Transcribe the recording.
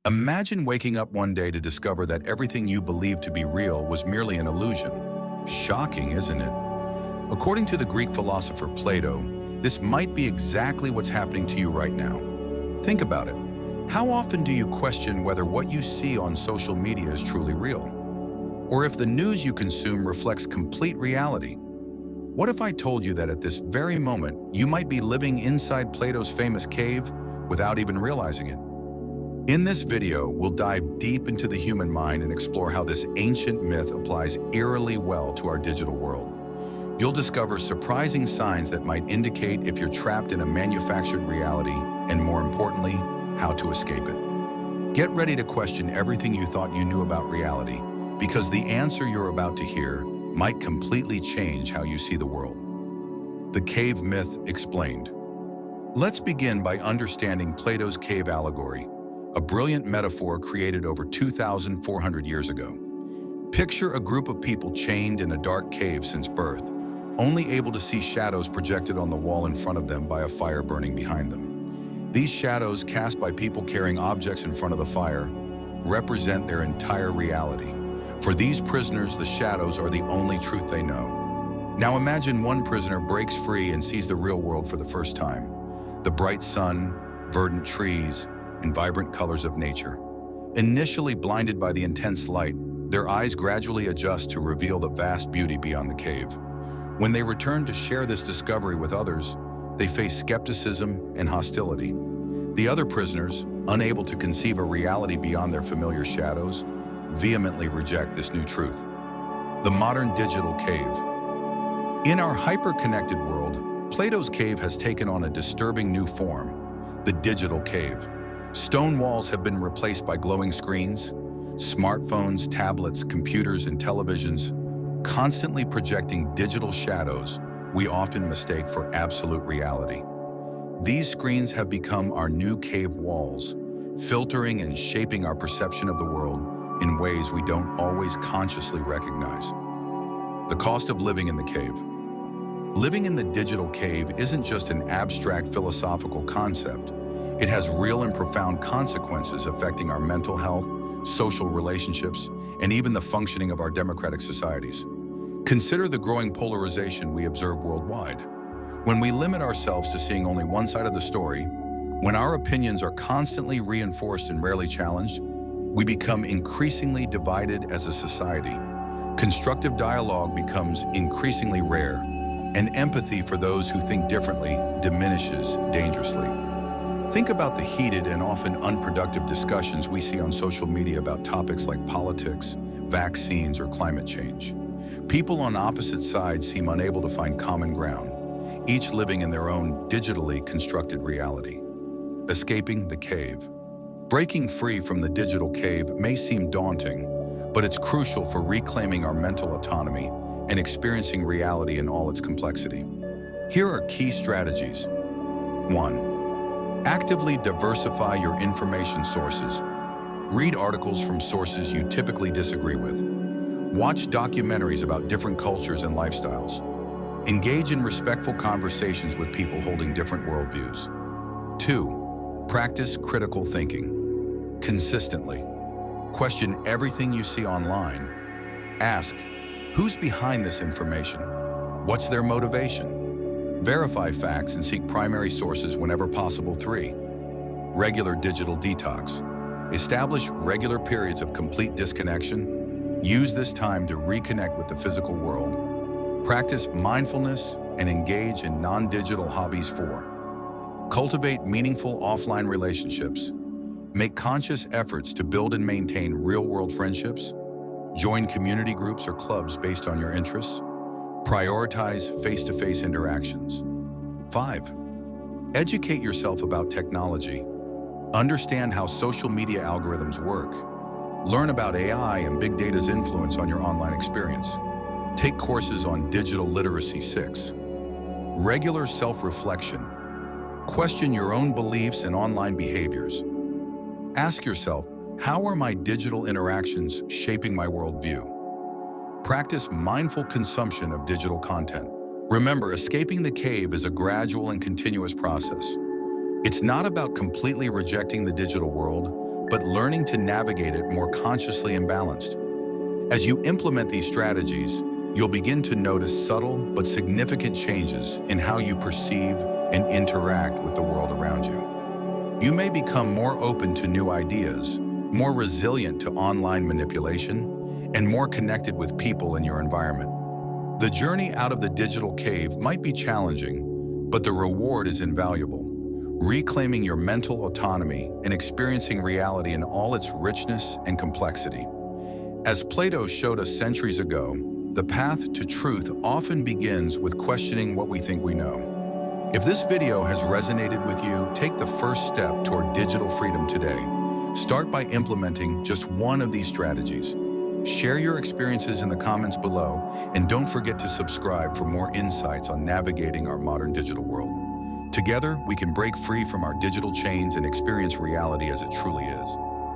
Imagine waking up one day to discover that everything you believed to be real was merely an illusion. Shocking, isn't it? According to the Greek philosopher Plato, this might be exactly what's happening to you right now. Think about it. How often do you question whether what you see on social media is truly real? Or if the news you consume reflects complete reality? What if I told you that at this very moment, you might be living inside Plato's famous cave without even realizing it? In this video, we'll dive deep into the human mind and explore how this ancient myth applies eerily well to our digital world. You'll discover surprising signs that might indicate if you're trapped in a manufactured reality, and more importantly, how to escape it. Get ready to question everything you thought you knew about reality, because the answer you're about to hear might completely change how you see the world. The cave myth explained. Let's begin by understanding Plato's cave allegory, a brilliant metaphor created over 2,400 years ago. Picture a group of people chained in a dark cave since birth, only able to see shadows projected on the wall in front of them by a fire burning behind them. These shadows, cast by people carrying objects in front of the fire, represent their entire reality. For these prisoners, the shadows are the only truth they know. Now imagine one prisoner breaks free and sees the real world for the first time. The bright sun, verdant trees, and vibrant colors of nature. Initially blinded by the intense light, their eyes gradually adjust to reveal the vast beauty beyond the cave. When they return to share this discovery with others, they face skepticism and hostility. The other prisoners, unable to conceive a reality beyond their familiar shadows, vehemently reject this new truth. The modern digital cave. In our hyper-connected world, Plato's cave has taken on a disturbing new form, the digital cave. Stone walls have been replaced by glowing screens, smartphones, tablets, computers, and televisions, constantly projecting digital shadows we often mistake for absolute reality. These screens have become our new cave walls, filtering and shaping our perception of the world in ways we don't always consciously recognize. The cost of living in the cave. Living in the digital cave isn't just an abstract philosophical concept. It has real and profound consequences affecting our mental health, social relationships, and even the functioning of our democratic societies. Consider the growing polarization we observe worldwide. When we limit ourselves to seeing only one side of the story, when our opinions are constantly reinforced and rarely challenged, we become increasingly divided as a society. Constructive dialogue becomes increasingly rare, and empathy for those who think differently diminishes dangerously. Think about the heated and often unproductive discussions we see on social media about topics like politics, vaccines, or climate change. People on opposite sides seem unable to find common ground, each living in their own digitally constructed reality. Escaping the cave. Breaking free from the digital cave may seem daunting, but it's crucial for reclaiming our mental autonomy and experiencing reality in all its complexity. Here are key strategies. 1. Actively diversify your information sources. Read articles from sources you typically disagree with. Watch documentaries about different cultures and lifestyles. Engage in respectful conversations with people holding different worldviews. 2. Practice critical thinking. Consistently. Question everything you see online. Ask, who's behind this information? What's their motivation? Verify facts and seek primary sources whenever possible. 3. Regular digital detox. Establish regular periods of complete disconnection. Use this time to reconnect with the physical world. Practice mindfulness and engage in non-digital hobbies. 4. Cultivate meaningful offline relationships. Make conscious efforts to build and maintain real-world friendships. Join community groups or clubs based on your interests. Prioritize face-to-face interactions. 5. Educate yourself about technology. Understand how social media algorithms work. Learn about AI and big data's influence on your online experience. Take courses on digital literacy. 6. Regular self-reflection. Question your own beliefs and online behaviors. Ask yourself, how are my digital interactions shaping my worldview? Practice mindful consumption of digital content. Remember, escaping the cave is a gradual and continuous process. It's not about completely rejecting the digital world, but learning to navigate it more consciously and balanced. As you implement these strategies, you'll begin to notice subtle but significant changes in how you perceive and interact with the world around you. You may become more open to new ideas, more resilient to online manipulation, and more connected with people in your environment. The journey out of the digital cave might be challenging, but the reward is invaluable. Reclaiming your mental autonomy and experiencing reality in all its richness and complexity. As Plato showed us centuries ago, the path to truth often begins with questioning what we think we know. If this video has resonated with you, take the first step toward digital freedom today. Start by implementing just one of these strategies. Share your experiences in the comments below, and don't forget to subscribe for more insights on navigating our modern digital world. Together, we can break free from our digital chains and experience reality as it truly is.